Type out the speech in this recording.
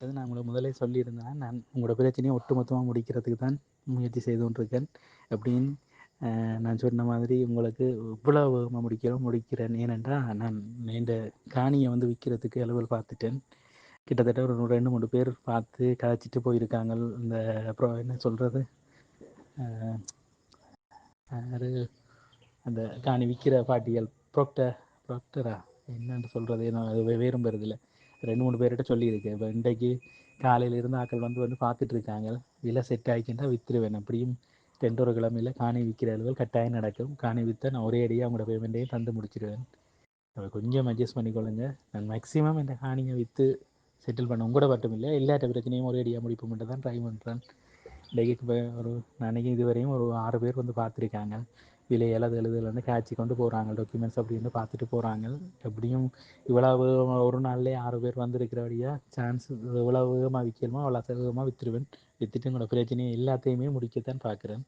அது நான் உங்களுக்கு முதலே சொல்லியிருந்தேன். நான் உங்களோட பிரச்சனையை ஒட்டுமொத்தமா முடிக்கிறதுக்கு தான் முயற்சி செய்து கொண்டிருக்கேன். எப்படின்னு நான் சொன்ன மாதிரி உங்களுக்கு இவ்வளோ வேகமா முடிக்கிறேன். ஏனென்றால் நான் இந்த காணியை வந்து விற்கிறதுக்கு அலுவல் பார்த்துட்டேன். கிட்டத்தட்ட ஒரு 2, 3 பேர் பார்த்து கதைச்சிட்டு போயிருக்காங்க. இந்த அப்புறம் என்ன சொல்கிறது, யாரு அந்த காணி விற்கிற பாட்டிகள் ப்ரொக்டரா என்னன்னு சொல்கிறது, நான் அது வேறும் பெறுதில்லை. 2, 3 பேர்கிட்ட சொல்லியிருக்கேன். இப்போ இன்றைக்கு காலையில இருந்து ஆக்கள் வந்து பார்த்துட்டு இருக்காங்க. விலை செட் ஆகிக்கின்றா விற்றுருவேன். அப்படியும் 2 ஒரு கிழமையில் காணி விற்கிற அளவுகள் கட்டாயம் நடக்கும். காணி விற்ற நான் ஒரே அடியாக அவங்களோட பேமெண்ட்டையும் தந்து முடிச்சிடுவேன். கொஞ்சம் அட்ஜஸ்ட் பண்ணிக்கொள்ளுங்க. நான் மேக்ஸிமம் இந்த காணியை விற்று செட்டில் பண்ண உங்களோட மட்டும் இல்லை, எல்லாட்ட பிரச்சனையும் ஒரே அடியாக முடிப்பு மட்டும் தான் ட்ரை பண்ணுறேன். இன்றைக்கு ஒரு நாளைக்கு இதுவரையும் ஒரு 6 பேர் வந்து பார்த்துருக்காங்க. விலை எழுதுலேருந்து காய்ச்சி கொண்டு போகிறாங்க. டாக்குமெண்ட்ஸ் அப்படின்னு பார்த்துட்டு போகிறாங்க. எப்படியும் இவ்வளவு ஒரு நாள்லேயே 6 பேர் வந்திருக்கிறபடியாக சான்ஸ் எவ்வளோ வேகமாக விற்கணுமோ அவ்வளோ வேகமாக விற்றுருவேன். விற்றுட்டு உங்களோட பிரச்சனையை எல்லாத்தையுமே முடிக்கத்தான் பார்க்குறேன்.